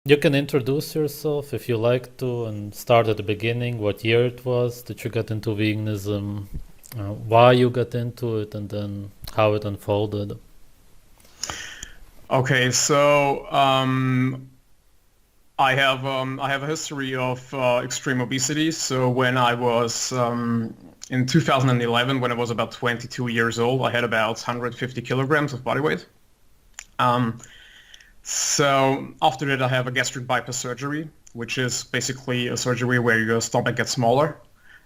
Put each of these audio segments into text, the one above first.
You can introduce yourself if you like to and start at the beginning, what year it was that you got into veganism, why you got into it, and then how it unfolded. Okay, so I have a history of extreme obesity. So when I was in 2011, when I was about 22 years old, I had about 150 kilograms of body weight. Um, so after that, I have a gastric bypass surgery, which is basically a surgery where your stomach gets smaller.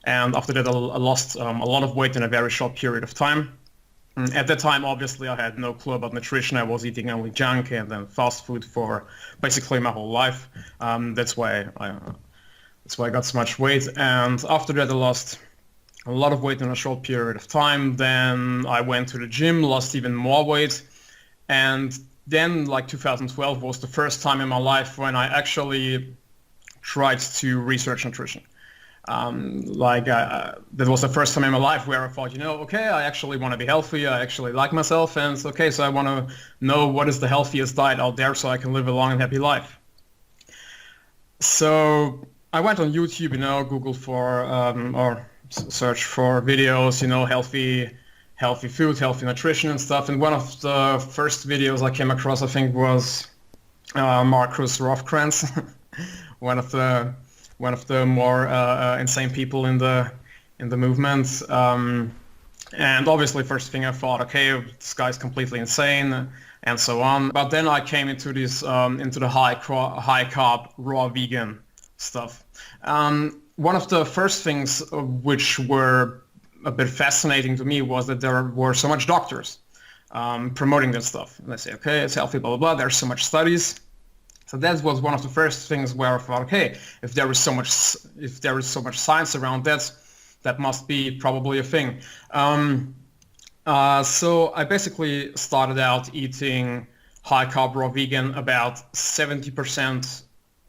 And after that, I lost a lot of weight in a very short period of time. At that time, obviously, I had no clue about nutrition. I was eating only junk and then fast food for basically my whole life. That's why I got so much weight. And after that, I lost a lot of weight in a short period of time. Then I went to the gym, lost even more weight. And then, like 2012 was the first time in my life when I actually tried to research nutrition. That was the first time in my life where I thought, okay, I actually want to be healthy. I actually like myself, and it's okay, so I want to know what is the healthiest diet out there so I can live a long and happy life. So I went on YouTube, Google for or search for videos, healthy food, healthy nutrition and stuff. And one of the first videos I came across, I think, was Marcus Rothkranz, one of the more insane people in the movement. And obviously, first thing I thought, okay, this guy's completely insane, and so on. But then I came into this into the high carb raw vegan stuff. One of the first things which were a bit fascinating to me was that there were so much doctors promoting this stuff. And they say, okay, it's healthy, blah blah blah. There's so much studies. So that was one of the first things where I thought, okay, if there is so much science around that, that must be probably a thing. So I basically started out eating high carb raw vegan, about 70 to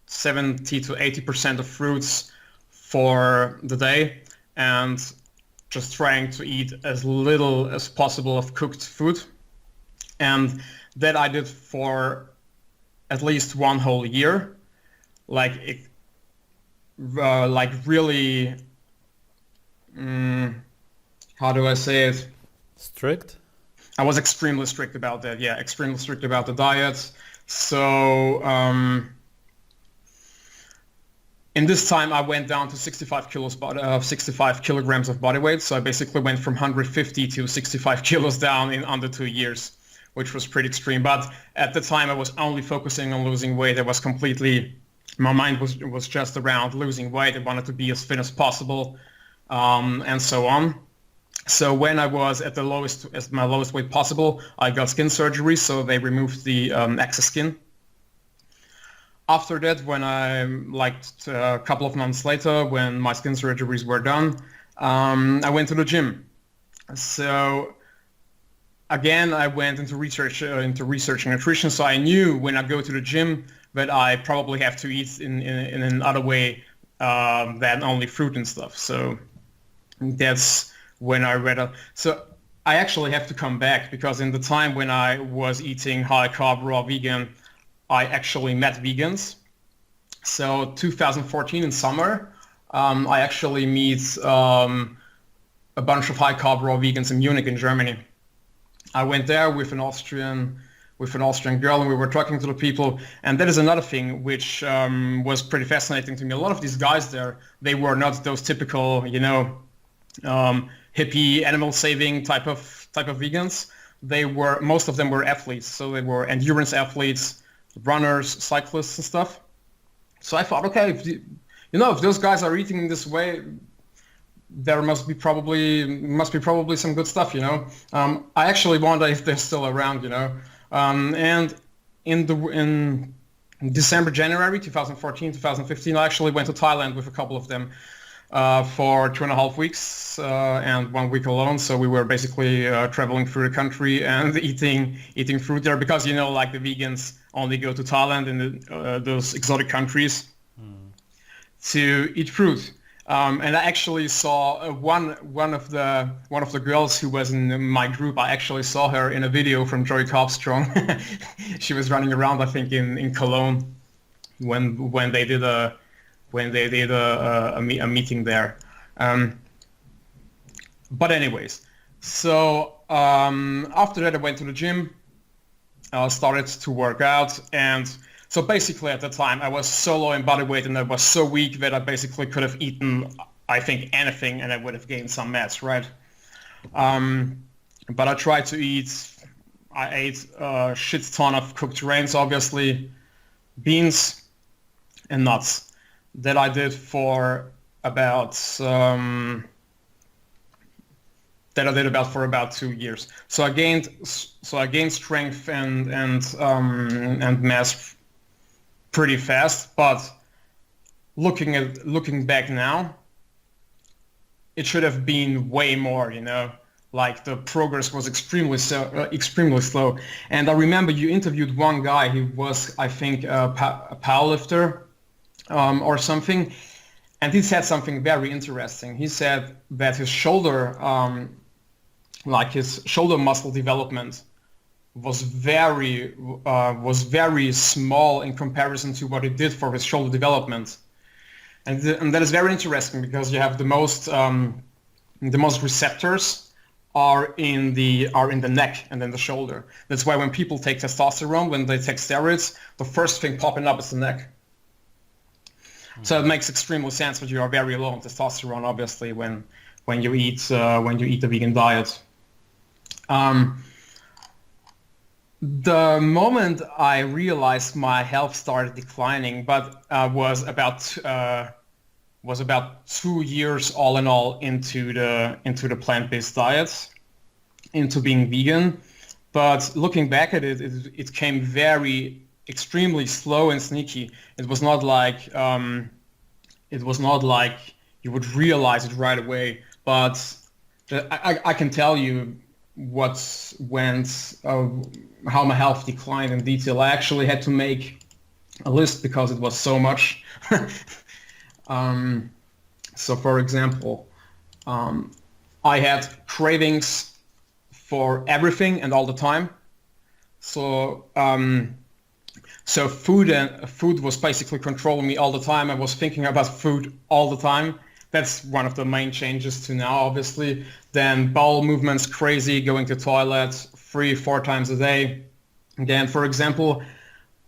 80% of fruits for the day, and just trying to eat as little as possible of cooked food. And that I did for at least one whole year, like like really, mm, how do I say it? Strict? I was extremely strict about that. Yeah, extremely strict about the diet. So in this time, I went down to 65 kilograms of body weight. So I basically went from 150 to 65 kilos down in under 2 years, which was pretty extreme. But at the time, I was only focusing on losing weight. I was completely, my mind was just around losing weight. I wanted to be as thin as possible, and so on. So when I was at my lowest weight possible, I got skin surgery. So they removed the excess skin. After that, when a couple of months later, when my skin surgeries were done, I went to the gym. So again, I went into researching nutrition. So I knew when I go to the gym that I probably have to eat in another way than only fruit and stuff. So that's when I read up. So I actually have to come back because in the time when I was eating high carb raw vegan, I actually met vegans. So 2014 in summer, I actually meet a bunch of high carb raw vegans in Munich in Germany. I went there with an Austrian girl, and we were talking to the people. And that is another thing which was pretty fascinating to me. A lot of these guys there, they were not those typical, hippie animal saving type of vegans. Most of them were athletes, so they were endurance athletes, runners, cyclists, and stuff. So I thought, okay, if those guys are eating this way, there must be probably some good stuff. I actually wonder if they're still around. And in December, January 2014, 2015, I actually went to Thailand with a couple of them for 2.5 weeks and 1 week alone. So we were basically traveling through the country and eating fruit there because like the vegans only go to Thailand and those exotic countries to eat fruit. And I actually saw one of the girls who was in my group. I actually saw her in a video from Joey Cobstrong. She was running around, I think, in Cologne. when they did a meeting there. But anyways, so after that I went to the gym, started to work out, and so basically at the time I was so low in body weight and I was so weak that I basically could have eaten, I think, anything and I would have gained some mass, right? But I tried to eat. I ate a shit ton of cooked grains, obviously, beans and nuts. That I did for about for about 2 years. So I gained strength and mass pretty fast. But looking back now, it should have been way more, you know. Like the progress was extremely slow. And I remember you interviewed one guy. He was, I think, a powerlifter or something, and he said something very interesting. He said that his shoulder, his shoulder muscle development, was very small in comparison to what he did for his shoulder development, and that is very interesting because you have the most receptors are in the neck and then the shoulder. That's why when people take testosterone, when they take steroids, the first thing popping up is the neck. So it makes extremely sense that you are very low on testosterone, obviously, when you eat the vegan diet. The moment I realized my health started declining, but was about 2 years all in all into the plant-based diet, into being vegan. But looking back at it, it came very extremely slow and sneaky. It was not like you would realize it right away. But I can tell you how my health declined in detail. I actually had to make a list because it was so much. So for example, I had cravings for everything and all the time. So food was basically controlling me all the time. I was thinking about food all the time. That's one of the main changes to now, obviously. Then bowel movements, crazy, going to toilets 3-4 times a day. Then, for example,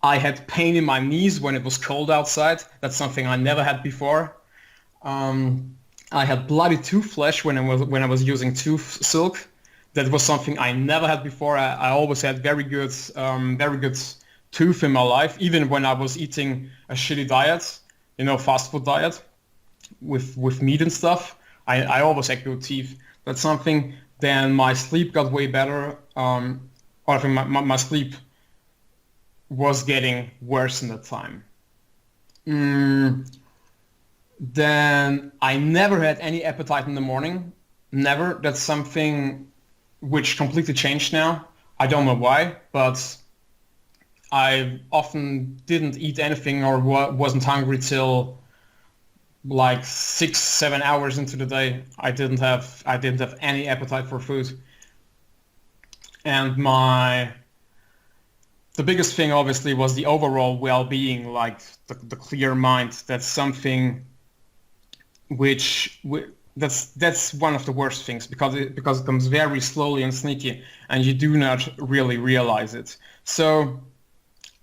I had pain in my knees when it was cold outside. That's something I never had before. I had bloody tooth flesh when I was using tooth silk. That was something I never had before. I always had very good tooth in my life, even when I was eating a shitty diet, you know, fast food diet with meat and stuff. I always had good teeth. That's something. Then my sleep got way better. I think my sleep was getting worse in that time. Then I never had any appetite in the morning. Never. That's something which completely changed now. I don't know why, but I often didn't eat anything or wasn't hungry till like 6-7 hours into the day. I didn't have any appetite for food. And the biggest thing obviously was the overall well-being, like the clear mind. That's something that's one of the worst things because it comes very slowly and sneaky and you do not really realize it. So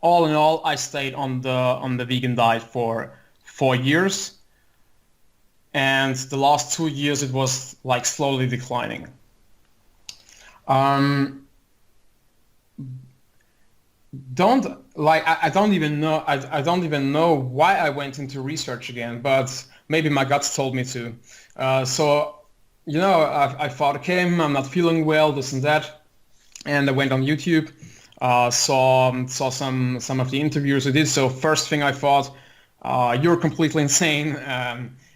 all in all, I stayed on the vegan diet for 4 years, and the last 2 years it was like slowly declining. I don't even know why I went into research again, but maybe my guts told me to. So, you know, I thought, okay, I'm not feeling well, this and that, and I went on YouTube, saw some of the interviews I did. So first thing I thought, you're completely insane.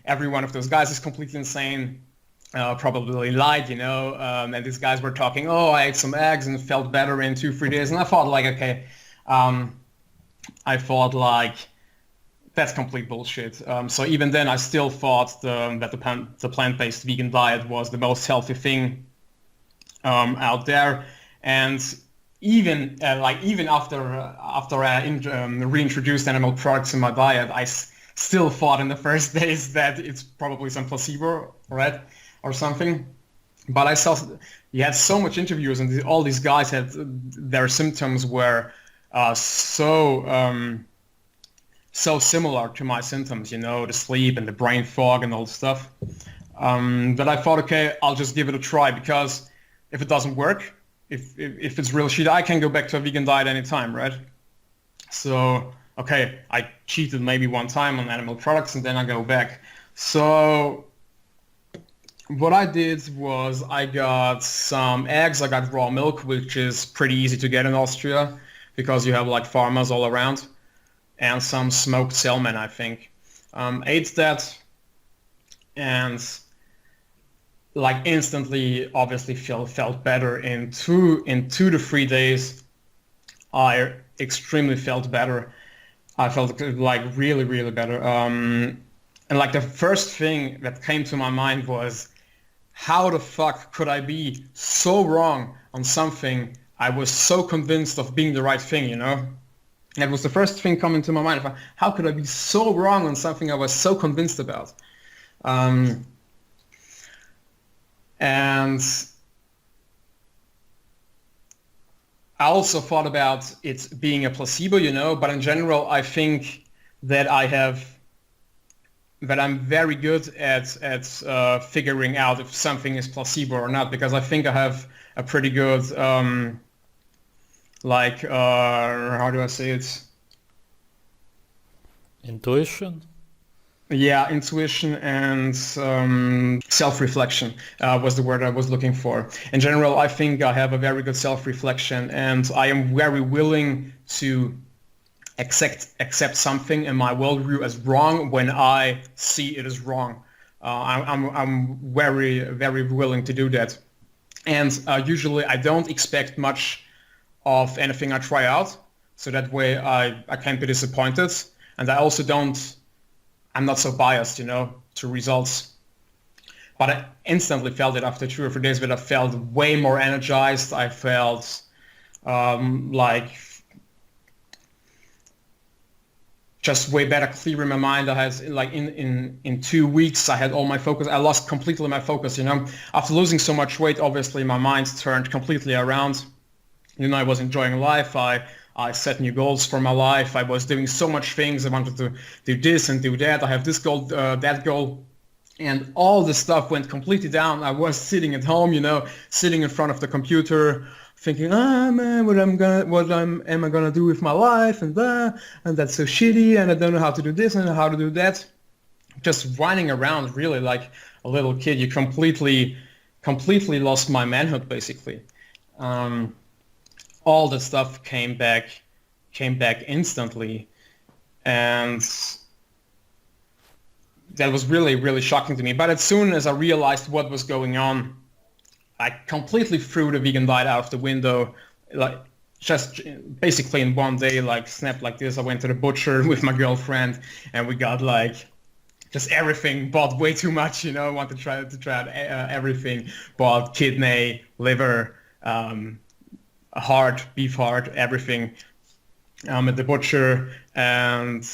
Every one of those guys is completely insane. Probably lied, you know, and these guys were talking, oh, I ate some eggs and felt better in 2-3 days. And I thought like, okay, that's complete bullshit. So even then I still thought that the plant-based vegan diet was the most healthy thing out there. And even after I reintroduced animal products in my diet, still thought in the first days that it's probably some placebo, right, or something. But I saw you had so much interviews, and all these guys had their symptoms were so similar to my symptoms, the sleep and the brain fog and all the stuff. That I thought, okay, I'll just give it a try, because if it doesn't work, if it's real shit, I can go back to a vegan diet anytime, right? So, okay, I cheated maybe one time on animal products, and then I go back. So what I did was I got some eggs, I got raw milk, which is pretty easy to get in Austria because you have like farmers all around, and some smoked salmon, I think. Ate that, and like instantly, obviously felt better in 2 to 3 days. I extremely felt better. I felt like really, really better. And like the first thing that came to my mind was, how the fuck could I be so wrong on something I was so convinced of being the right thing, That was the first thing coming to my mind. How could I be so wrong on something I was so convinced about? And I also thought about it being a placebo, but in general, I think that I'm very good at figuring out if something is placebo or not, because I think I have a pretty good, how do I say it? Intuition? Yeah, intuition and self-reflection was the word I was looking for. In general, I think I have a very good self-reflection, and I am very willing to accept something in my worldview as wrong when I see it as wrong. I'm very, very willing to do that. And usually I don't expect much of anything I try out, so that way I can't be disappointed. And I also I'm not so biased, to results. But I instantly felt it after 2 or 3 days, but I felt way more energized. I felt like just way better, clear in my mind. I had like in 2 weeks, I had all my focus. I lost completely my focus, After losing so much weight, obviously my mind turned completely around. I was enjoying life. I set new goals for my life. I was doing so much things. I wanted to do this and do that. I have this goal, that goal. And all the stuff went completely down. I was sitting at home, sitting in front of the computer, thinking, man, what am I gonna do with my life, and that's so shitty, and I don't know how to do this and how to do that. Just running around, really like a little kid. You completely lost my manhood, basically. All the stuff came back instantly, and that was really, really shocking to me. But as soon as I realized what was going on, I completely threw the vegan diet out of the window, like just basically in one day, like snapped like this. I went to the butcher with my girlfriend, and we got like just everything, bought way too much, wanted to try out everything, bought kidney, liver, heart, beef heart, everything at the butcher, and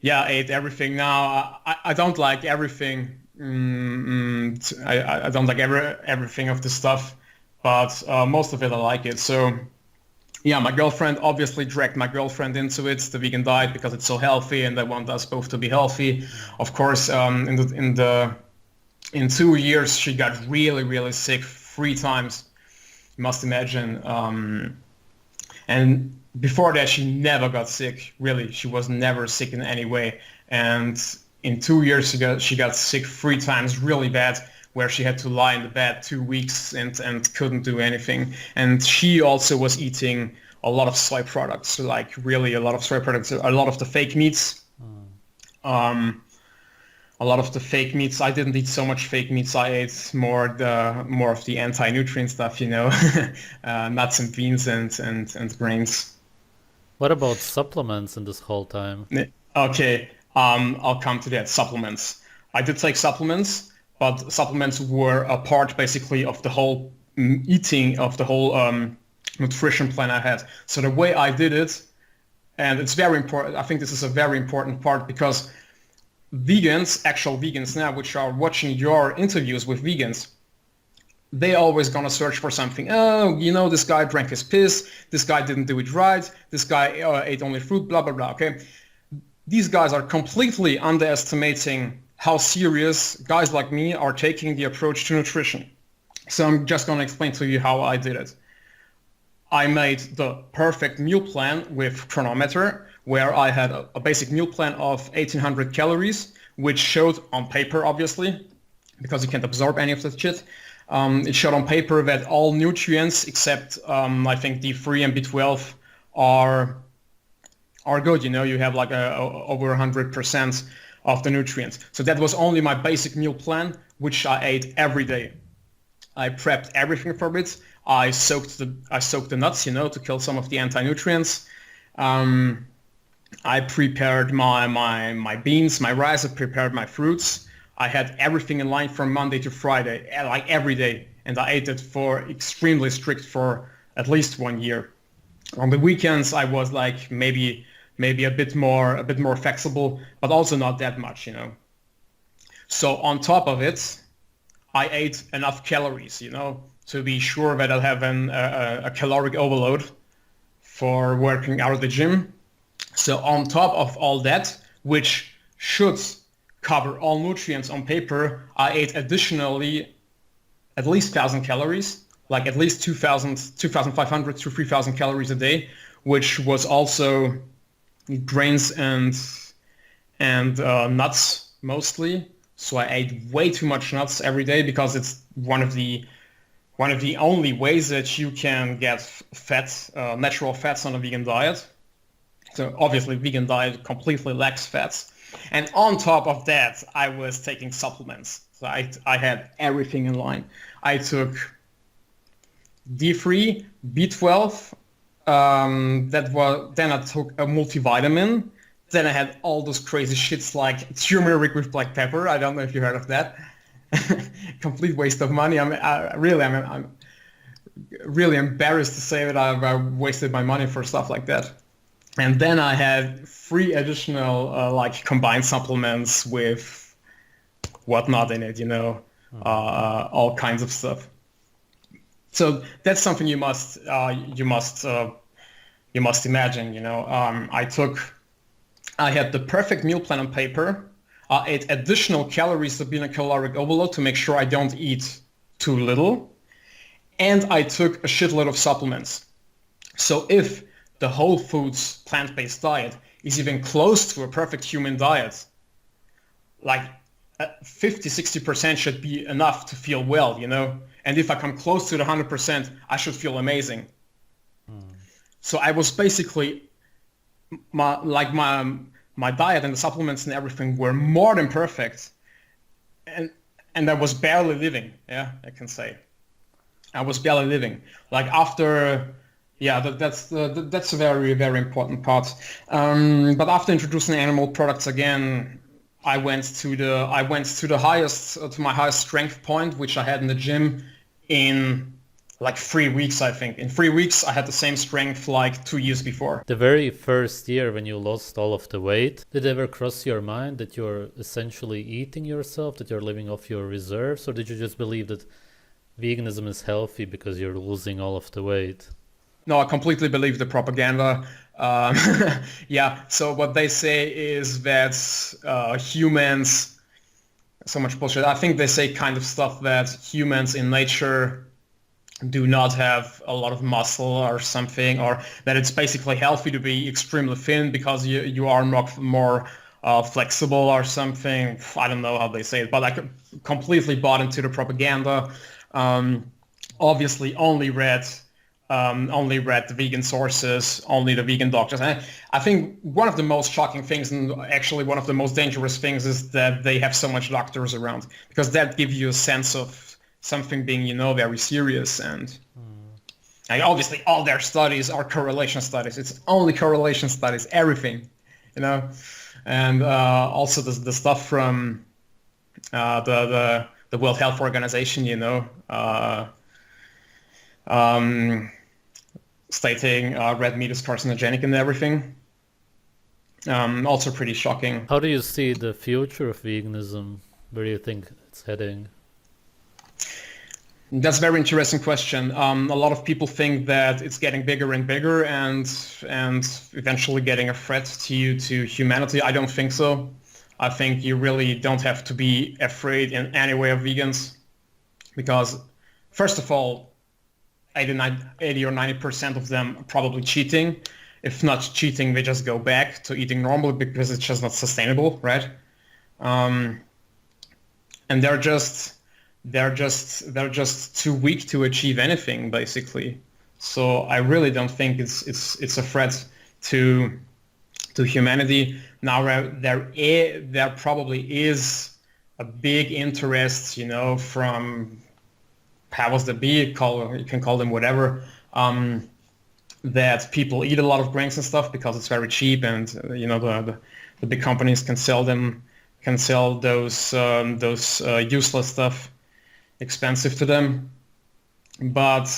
ate everything. Now I don't like everything. I don't like everything of the stuff, but most of it I like it. So yeah, my girlfriend obviously dragged my girlfriend into it, the vegan diet, because it's so healthy, and I want us both to be healthy. Of course, in 2 years she got really, really sick 3 times. You must imagine. And before that, she never got sick. Really, she was never sick in any way. And in 2 years, she got sick 3 times, really bad, where she had to lie in the bed 2 weeks and couldn't do anything. And she also was eating a lot of soy products, like really a lot of soy products, a lot of the fake meats. A lot of the fake meats. I didn't eat so much fake meats. I ate more of the anti-nutrient stuff, nuts and beans and grains. What about supplements in this whole time? Okay, I'll come to that. Supplements. I did take supplements, but supplements were a part basically of the whole eating, of the whole nutrition plan I had. So the way I did it, and it's very important, I think this is a very important part, because vegans, actual vegans now, which are watching your interviews with vegans, they always gonna search for something. Oh, this guy drank his piss, this guy didn't do it right, this guy ate only fruit, blah, blah, blah, okay? These guys are completely underestimating how serious guys like me are taking the approach to nutrition. So I'm just gonna explain to you how I did it. I made the perfect meal plan with chronometer, where I had a basic meal plan of 1800 calories, which showed on paper, obviously, because you can't absorb any of that shit. It showed on paper that all nutrients except I think D3 and B12 are good. You have like over 100% of the nutrients. So that was only my basic meal plan, which I ate every day. I prepped everything for it. I soaked the nuts, to kill some of the anti-nutrients. I prepared my beans, my rice. I prepared my fruits. I had everything in line from Monday to Friday, like every day, and I ate it for extremely strict for at least 1 year. On the weekends, I was like maybe a bit more flexible, but also not that much, So on top of it, I ate enough calories, to be sure that I'll have a caloric overload for working out at the gym. So on top of all that, which should cover all nutrients on paper, I ate additionally at least 1,000 calories, like at least 2,500 to 3,000 calories a day, which was also grains and nuts mostly. So I ate way too much nuts every day, because it's one of the only ways that you can get fat, natural fats on a vegan diet. So obviously vegan diet completely lacks fats. And on top of that, I was taking supplements. So I had everything in line. I took D3, B12, then I took a multivitamin. Then I had all those crazy shits like turmeric with black pepper. I don't know if you heard of that. Complete waste of money. I'm really embarrassed to say that I wasted my money for stuff like that. And then I had 3 additional combined supplements with whatnot in it, all kinds of stuff. So that's something you must imagine. I had the perfect meal plan on paper. I ate additional calories to be in a caloric overload to make sure I don't eat too little. And I took a shitload of supplements. So if the whole foods plant-based diet is even close to a perfect human diet, like 50-60% should be enough to feel well, And if I come close to the 100%, I should feel amazing. So I was basically, my diet and the supplements and everything were more than perfect, and I was barely living. Yeah, I can say I was barely living. Like after, yeah, that's a very, very important part. But after introducing animal products again, I went to the highest, to my highest strength point, which I had in the gym in like 3 weeks, I think. In 3 weeks, I had the same strength like 2 years before. The very first year when you lost all of the weight, did it ever cross your mind that you're essentially eating yourself, that you're living off your reserves, or did you just believe that veganism is healthy because you're losing all of the weight? No, I completely believe the propaganda. Yeah, so what they say is that humans, so much bullshit. I think they say kind of stuff that humans in nature do not have a lot of muscle or something, or that it's basically healthy to be extremely thin because you are more flexible or something. I don't know how they say it, but I completely bought into the propaganda. Obviously only read the vegan sources, only the vegan doctors. And I think one of the most shocking things, and actually one of the most dangerous things, is that they have so much doctors around, because that gives you a sense of something being, very serious. And obviously all their studies are correlation studies. It's only correlation studies, everything, And also the stuff from the World Health Organization, stating red meat is carcinogenic and everything. Also pretty shocking. How do you see the future of veganism? Where do you think it's heading? That's a very interesting question. A lot of people think that it's getting bigger and bigger and eventually getting a threat to humanity. I don't think so. I think you really don't have to be afraid in any way of vegans because, first of all, 80 or 90% of them are probably cheating. If not cheating, they just go back to eating normally because it's just not sustainable, right? And they're just too weak to achieve anything, basically. So I really don't think it's a threat to humanity. Now there probably is a big interest, from powers that be, you can call them whatever, that people eat a lot of grains and stuff because it's very cheap, and the big companies can sell those useless stuff expensive to them. But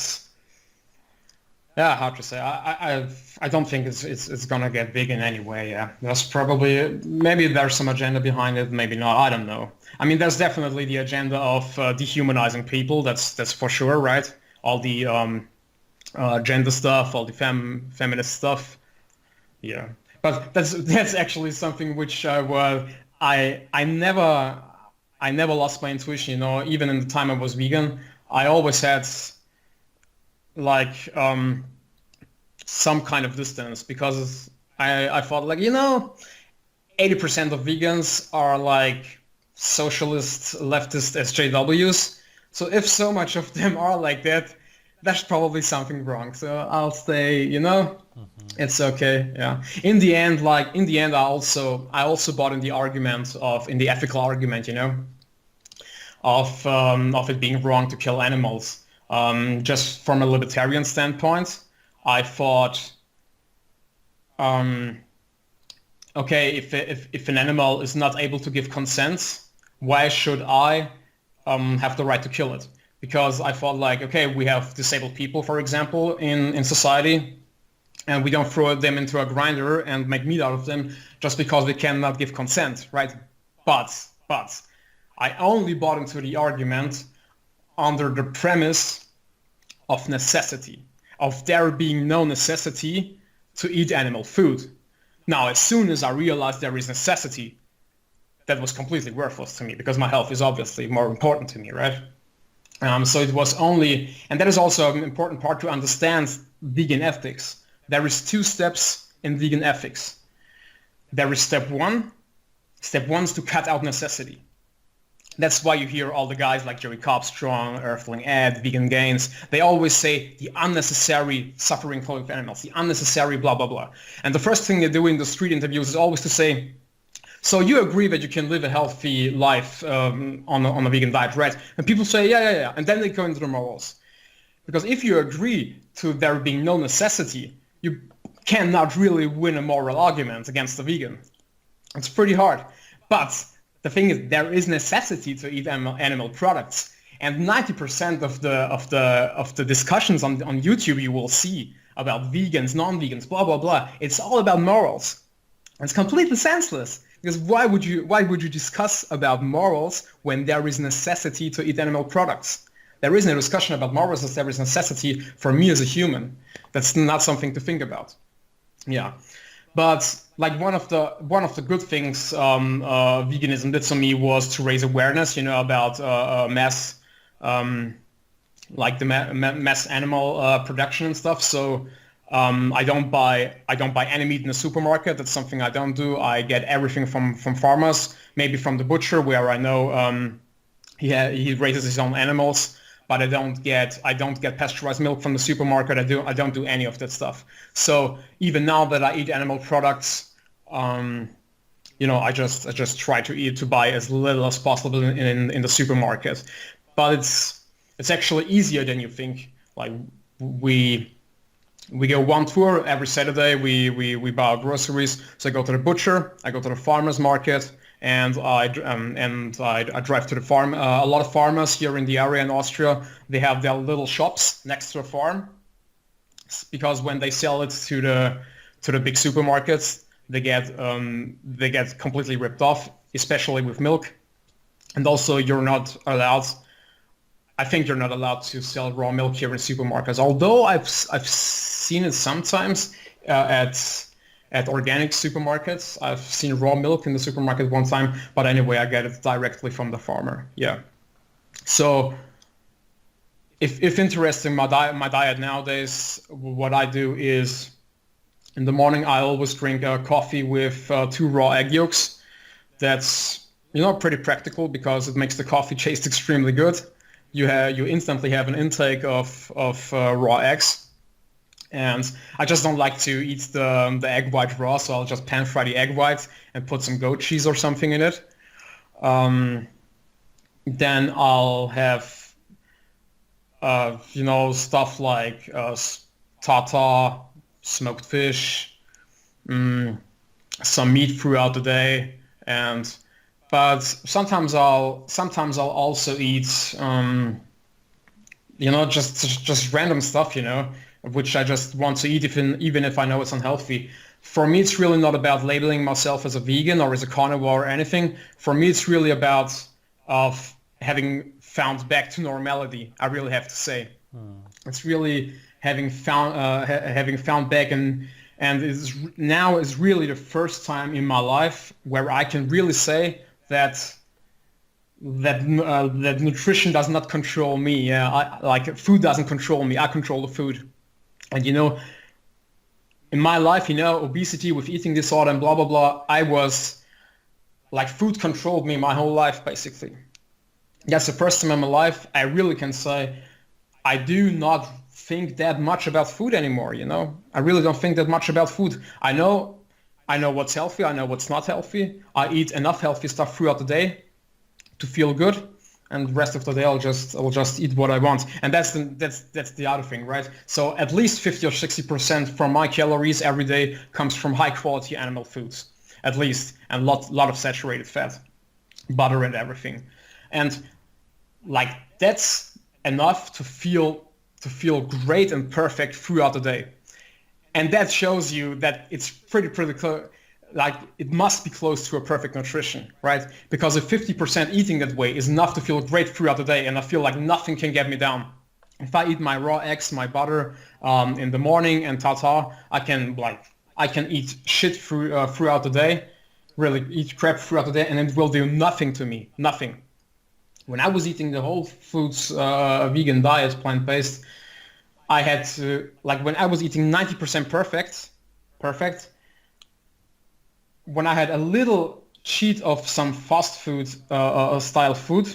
yeah, hard to say. I don't think it's gonna get big in any way. Yeah, maybe there's some agenda behind it, maybe not. I don't know. I mean, there's definitely the agenda of dehumanizing people. That's for sure, right? All the gender stuff, all the feminist stuff. Yeah, but that's actually something which I never lost my intuition. Even in the time I was vegan, I always had like some kind of distance because I thought 80% of vegans are like socialist leftist SJWs. So if so much of them are like that, there's probably something wrong. So I'll say, it's okay. Yeah. In the end, I also bought in the ethical argument, of it being wrong to kill animals. Just from a libertarian standpoint, I thought, okay, if an animal is not able to give consent, why should I have the right to kill it? Because I thought okay, we have disabled people, for example, in society, and we don't throw them into a grinder and make meat out of them just because they cannot give consent, right? But I only bought into the argument under the premise of necessity, of there being no necessity to eat animal food. Now, as soon as I realized there is necessity, that was completely worthless to me because my health is obviously more important to me, right? So it was only, and that is also an important part to understand vegan ethics. There is 2 steps in vegan ethics. There is step one. Step one is to cut out necessity. That's why you hear all the guys like Jerry Cobstrong, Earthling Ed, Vegan Gains, they always say the unnecessary suffering for animals, the unnecessary blah, blah, blah. And the first thing they do in the street interviews is always to say, so you agree that you can live a healthy life on a vegan diet, right? And people say, yeah. And then they go into the morals. Because if you agree to there being no necessity, you cannot really win a moral argument against a vegan. It's pretty hard. But the thing is, there is necessity to eat animal products, and 90% of the discussions on YouTube you will see about vegans, non-vegans, blah blah blah. It's all about morals. It's completely senseless because why would you discuss about morals when there is necessity to eat animal products? There isn't a discussion about morals as there is necessity for me as a human. That's not something to think about. Yeah. But one of the good things veganism did for me was to raise awareness, about mass, mass animal production and stuff. So I don't buy any meat in the supermarket. That's something I don't do. I get everything from farmers, maybe from the butcher, where I know he raises his own animals. But I don't get pasteurized milk from the supermarket. I don't do any of that stuff. So even now that I eat animal products, I just try to buy as little as possible in the supermarket. But it's actually easier than you think. Like we go one tour every Saturday. We buy our groceries. So I go to the butcher. I go to the farmer's market. And I drive to the farm. A lot of farmers here in the area in Austria, they have their little shops next to a farm. because when they sell it to the big supermarkets, they get completely ripped off, especially with milk. And also, you're not allowed. I think you're not allowed to sell raw milk here in supermarkets. Although I've seen it sometimes at organic supermarkets. I've seen raw milk in the supermarket one time, but anyway, I get it directly from the farmer. Yeah. So if interesting, my diet nowadays, what I do is in the morning I always drink coffee with 2 raw egg yolks. That's pretty practical because it makes the coffee taste extremely good. You instantly have an intake of raw eggs, and I just don't like to eat the egg white raw, so I'll just pan fry the egg white and put some goat cheese or something in it. Then I'll have stuff like tartar, smoked fish, some meat throughout the day, but sometimes I'll also eat just random stuff, which I just want to eat even if I know it's unhealthy. For me, it's really not about labeling myself as a vegan or as a carnivore or anything. For me, it's really about having found back to normality. I really have to say, it's really having found back, and now is really the first time in my life where I can really say that nutrition does not control me. Yeah, food doesn't control me. I control the food. And in my life, obesity with eating disorder and blah blah blah, I was food controlled me my whole life basically. That's the first time in my life I really can say I do not think that much about food anymore. I really don't think that much about food. I know what's healthy. I know what's not healthy. I eat enough healthy stuff throughout the day to feel good, and the rest of the day I'll just eat what I want. And that's the other thing, right? So at least 50 or 60% from my calories every day comes from high quality animal foods, at least, and lot of saturated fat, butter and everything. And that's enough to feel great and perfect throughout the day. And that shows you that it's pretty close. It must be close to a perfect nutrition, right? Because if 50% eating that way is enough to feel great throughout the day, and I feel like nothing can get me down. If I eat my raw eggs, my butter in the morning and tartar, I can eat shit throughout the day, really eat crap throughout the day, and it will do nothing to me, nothing. When I was eating the whole foods vegan diet, plant-based, I had to, when I was eating 90% perfect, when I had a little cheat of some fast food style food,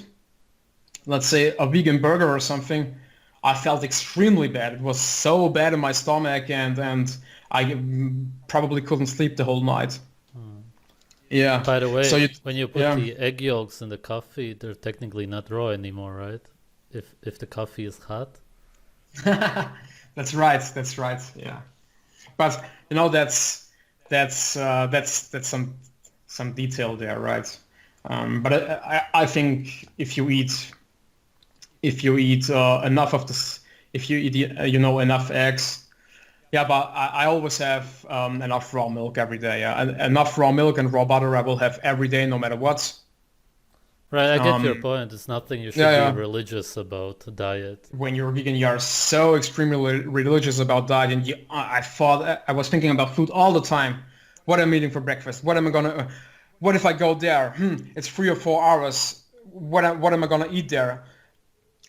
let's say a vegan burger or something, I felt extremely bad. It was so bad in my stomach, and I probably couldn't sleep the whole night. Yeah. By the way, So when you put the egg yolks in the coffee, they're technically not raw anymore, right? If the coffee is hot. That's right. Yeah. But that's some detail there, right? But I think if you eat enough of this, if you eat enough eggs. Yeah, but I always have enough raw milk every day. Yeah, enough raw milk and raw butter I will have every day, no matter what. Right, I get your point. It's nothing you should be religious about diet. When you're vegan, you are so extremely religious about diet, and I was thinking about food all the time. What am I eating for breakfast? What if I go there? It's 3 or 4 hours. What am I gonna eat there?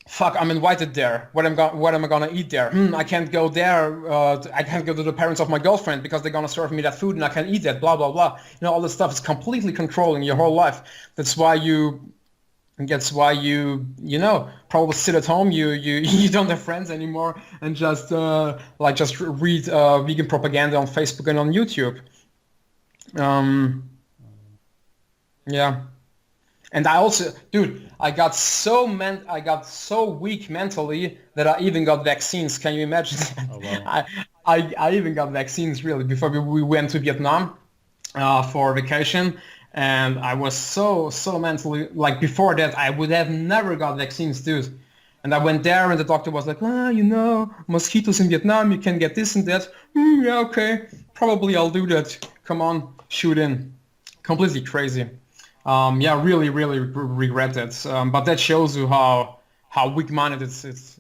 Fuck, I'm invited there. What am I gonna eat there? I can't go there. I can't go to the parents of my girlfriend because they're gonna serve me that food and I can't eat that. Blah blah blah. All this stuff is completely controlling your whole life. That's why you probably sit at home. You don't have friends anymore and just read vegan propaganda on Facebook and on YouTube. Yeah. And I also, dude, I got so weak mentally that I even got vaccines. Can you imagine? Oh, wow. I even got vaccines really before we went to Vietnam for vacation, and I was so mentally, before that I would have never got vaccines, dude. And I went there and the doctor was like, mosquitoes in Vietnam, you can get this and that. Yeah, okay, probably I'll do that. Come on, shoot in. Completely crazy. Yeah, really, really regret that. But that shows you how weak-minded it's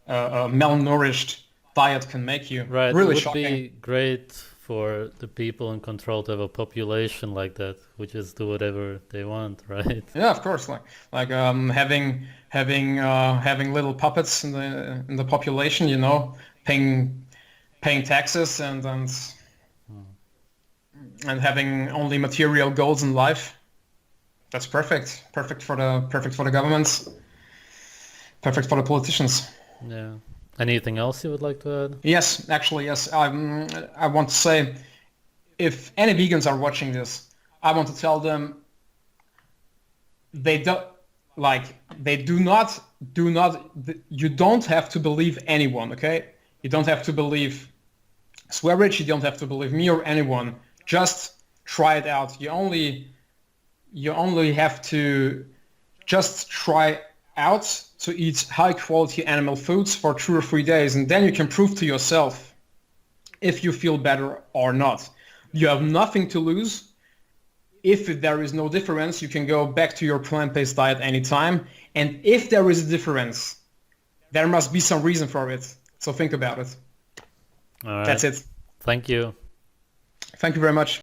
malnourished diet can make you. Right. Really It would shocking. be great for the people in control to have a population like that, who just do whatever they want, right? Yeah, of course. Having little puppets in the population, paying taxes and having only material goals in life. That's perfect. Perfect for the governments. Perfect for the politicians. Yeah. Anything else you would like to add? Yes, actually, yes. I want to say, if any vegans are watching this, I want to tell them they do not, you don't have to believe anyone, okay? You don't have to believe Swearich, you don't have to believe me or anyone. Just try it out. You only have to just try out to eat high quality animal foods for 2 or 3 days, and then you can prove to yourself if you feel better or not. You have nothing to lose. If there is no difference, you can go back to your plant-based diet anytime. And if there is a difference, there must be some reason for it. So think about it. All right. That's it. Thank you. Thank you very much.